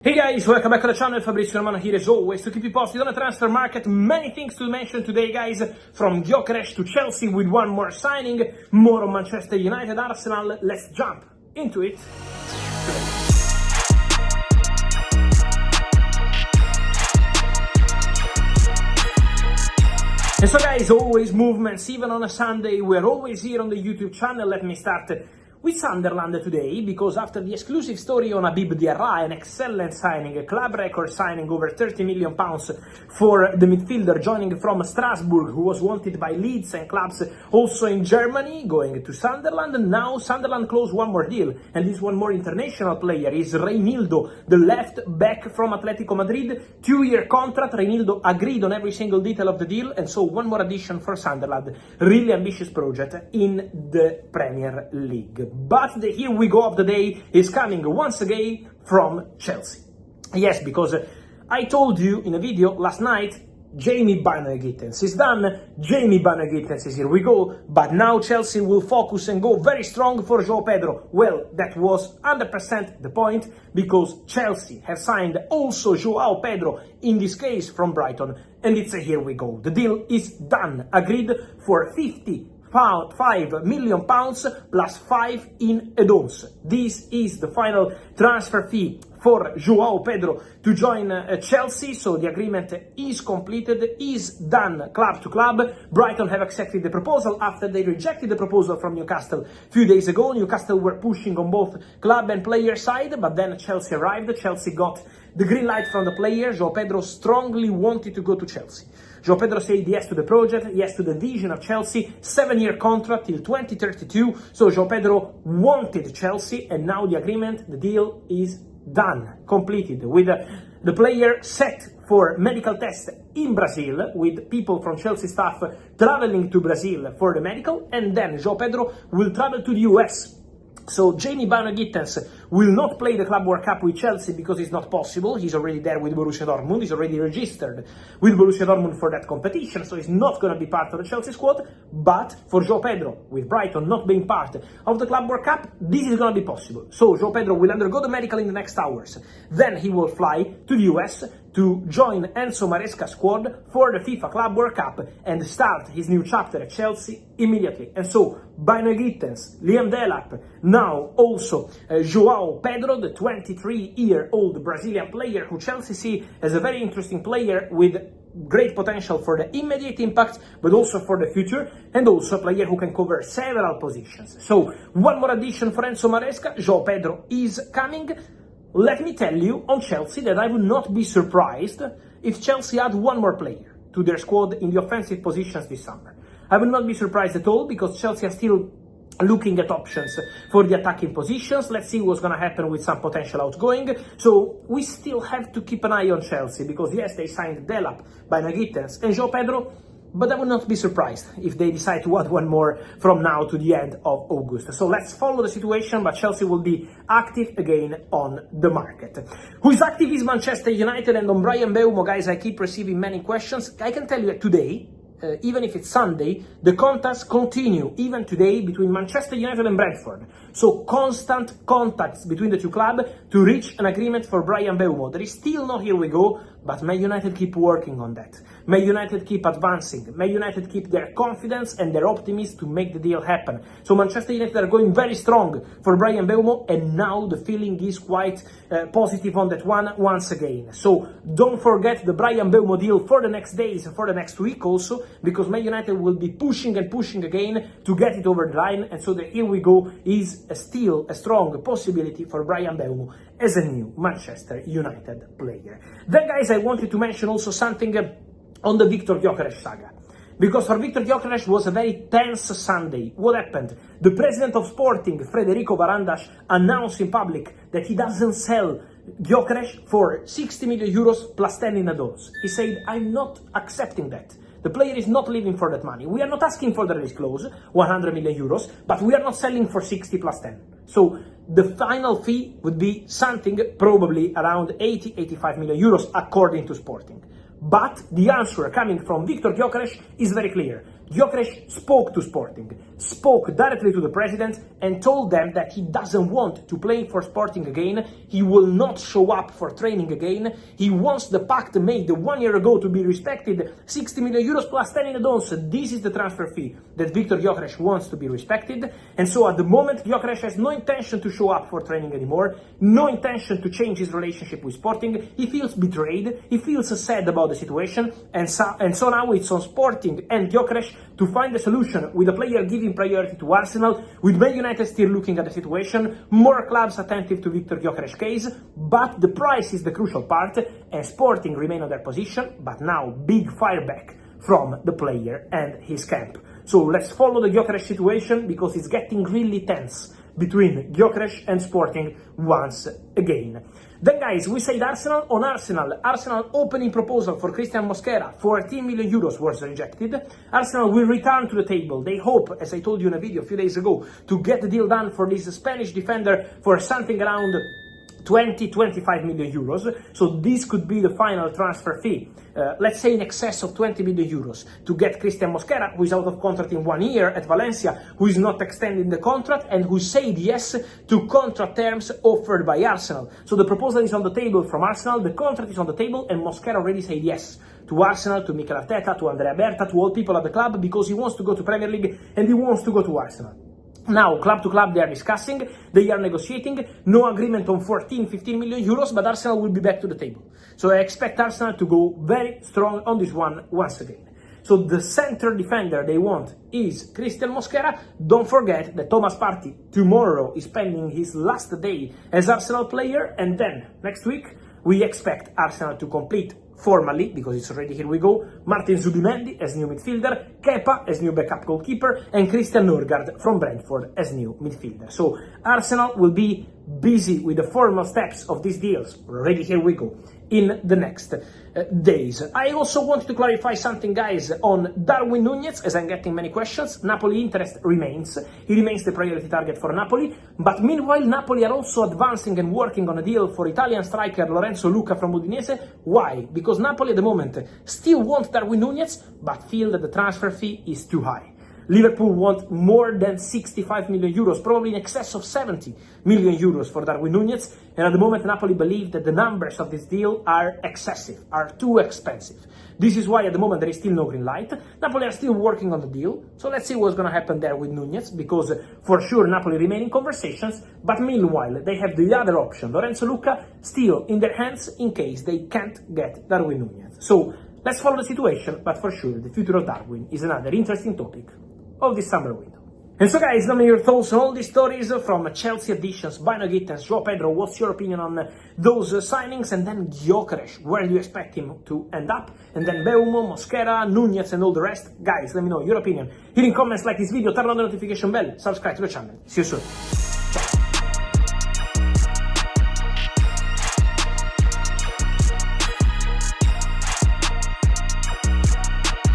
Hey guys, welcome back to the channel. Fabrizio Romano here as always to keep you posted on the transfer market. Many things to mention today, guys, from Gyokeres to Chelsea with one more signing, more on Manchester United, Arsenal. Let's jump into it. And so guys, always movements, even on a Sunday. We're always here on the YouTube channel. Let me start with Sunderland today, because after the exclusive story on Habib Diarra, an excellent signing, a club record signing, over £30 million for the midfielder joining from Strasbourg, who was wanted by Leeds and clubs also in Germany, going to Sunderland. And now Sunderland closed one more deal, and this one more international player is Reinildo, the left back from Atletico Madrid. 2-year contract. Reinildo agreed on every single detail of the deal, and so one more addition for Sunderland. Really ambitious project in the Premier League. But the here we go of the day is coming once again from Chelsea. Yes, because I told you in a video last night, Jamie Gittens is done, Jamie Gittens is here we go, but now Chelsea will focus and go very strong for João Pedro. Well, that was 100% the point, because Chelsea have signed also João Pedro, in this case from Brighton, and it's a here we go. The deal is done, agreed for £55 million plus 5 in add-ons. This is the final transfer fee for João Pedro to join Chelsea, so the agreement is completed, is done club to club. Brighton have accepted the proposal after they rejected the proposal from Newcastle a few days ago. Newcastle were pushing on both club and player side, but then Chelsea arrived. Chelsea got the green light from the player. João Pedro strongly wanted to go to Chelsea. João Pedro said yes to the project, yes to the vision of Chelsea, 7-year contract till 2032. So João Pedro wanted Chelsea, and now the agreement, the deal is done, completed, with the player set for medical test in Brazil, with people from Chelsea staff traveling to Brazil for the medical, and then João Pedro will travel to the US. So Jamie Gittens will not play the Club World Cup with Chelsea because it's not possible. He's already there with Borussia Dortmund. He's already registered with Borussia Dortmund for that competition, so he's not going to be part of the Chelsea squad. But for João Pedro, with Brighton not being part of the Club World Cup, this is going to be possible. So João Pedro will undergo the medical in the next hours. Then he will fly to the US to join Enzo Maresca's squad for the FIFA Club World Cup and start his new chapter at Chelsea immediately. And so Gittens, Liam Delap, now also João Pedro, the 23-year-old Brazilian player who Chelsea see as a very interesting player with great potential for the immediate impact, but also for the future, and also a player who can cover several positions. So one more addition for Enzo Maresca. João Pedro is coming. Let me tell you on Chelsea that I would not be surprised if Chelsea add one more player to their squad in the offensive positions this summer. I would not be surprised at all, because Chelsea are still looking at options for the attacking positions. Let's see what's going to happen with some potential outgoing. So we still have to keep an eye on Chelsea, because yes, they signed Delap, Gittens and João Pedro, but I would not be surprised if they decide to add one more from now to the end of August. So let's follow the situation, but Chelsea will be active again on the market. Who is active is Manchester United, and on Mbeumo, guys, I keep receiving many questions. I can tell you that today, even if it's Sunday, the contacts continue, even today, between Manchester United and Brentford. So constant contacts between the two clubs to reach an agreement for Mbeumo. There is still no here we go, but may United keep working on that. May United keep advancing. May United keep their confidence and their optimism to make the deal happen. So Manchester United are going very strong for Mbeumo, and now the feeling is quite positive on that one once again. So don't forget the Mbeumo deal for the next days, for the next week also, because Man United will be pushing and pushing again to get it over the line, and so the here we go is still a strong possibility for Mbeumo as a new Manchester United player. Then, guys, I wanted to mention also something on the Victor Gyokeres saga, because for Victor Gyokeres was a very tense Sunday. What happened? The president of Sporting, Federico Varandas, announced in public that he doesn't sell Gyokeres for €60 million plus 10 in add-ons. He said, I'm not accepting that. The player is not leaving for that money. We are not asking for the release clause, €100 million, but we are not selling for 60 plus 10. So the final fee would be something probably around 85 million euros according to Sporting. But the answer coming from Victor Gyokeres is very clear. Gyokeres spoke to Sporting, spoke directly to the president and told them that he doesn't want to play for Sporting again, he will not show up for training again, he wants the pact made 1 year ago to be respected, 60 million euros plus 10 in advance. This is the transfer fee that Viktor Gyokeres wants to be respected, and so at the moment Gyokeres has no intention to show up for training anymore, no intention to change his relationship with Sporting. He feels betrayed, he feels sad about the situation, and so now it's on Sporting and Gyokeres to find a solution, with the player giving priority to Arsenal, with Man United still looking at the situation, more clubs attentive to Viktor Gyokeres' case, but the price is the crucial part, and Sporting remain on their position, but now big fireback from the player and his camp. So let's follow the Gyokeres situation, because it's getting really tense between Gyokeres and Sporting once again. Then guys, we said Arsenal. On Arsenal opening proposal for Christian Mosquera, 14 million euros was rejected. Arsenal will return to the table. They hope, as I told you in a video a few days ago, to get the deal done for this Spanish defender for something around 20-25 million euros. So this could be the final transfer fee, let's say in excess of 20 million euros, to get Christian Mosquera, who is out of contract in 1 year at Valencia, who is not extending the contract, and who said yes to contract terms offered by Arsenal. So the proposal is on the table from Arsenal, the contract is on the table, and Mosquera already said yes to Arsenal, to Mikel Arteta, to Andrea Berta, to all people at the club, because he wants to go to Premier League and he wants to go to Arsenal. Now, club to club, they are discussing, they are negotiating, no agreement on 14-15 million euros, but Arsenal will be back to the table. So I expect Arsenal to go very strong on this one once again. So the center defender they want is Christian Mosquera. Don't forget that Thomas Partey tomorrow is spending his last day as Arsenal player, and then next week we expect Arsenal to complete formally, because it's already here we go, Martin Zubimendi as new midfielder, Kepa as new backup goalkeeper, and Christian Norgard from Brentford as new midfielder. So Arsenal will be busy with the formal steps of these deals, already here we go, in the next days. I also wanted to clarify something, guys, on Darwin Nunez, as I'm getting many questions. Napoli interest remains. He remains the priority target for Napoli, but meanwhile Napoli are also advancing and working on a deal for Italian striker Lorenzo Luca from Udinese. Why? Because Napoli at the moment still want Darwin Nunez, but feel that the transfer fee is too high. Liverpool want more than 65 million euros, probably in excess of 70 million euros for Darwin Nunez, and at the moment Napoli believe that the numbers of this deal are excessive, are too expensive. This is why at the moment there is still no green light. Napoli are still working on the deal, so let's see what's going to happen there with Nunez, because for sure Napoli remain in conversations, but meanwhile they have the other option, Lorenzo Luca, still in their hands in case they can't get Darwin Nunez. So let's follow the situation, but for sure the future of Darwin is another interesting topic of this summer window. And so guys, let me know your thoughts on all these stories from Chelsea additions, Bino Gittens, Joao Pedro. What's your opinion on those signings? And then Gyokeres, where do you expect him to end up? And then Mbeumo, Mosquera, Nunez and all the rest. Guys, let me know your opinion here in comments, like this video, turn on the notification bell, subscribe to the channel. See you soon.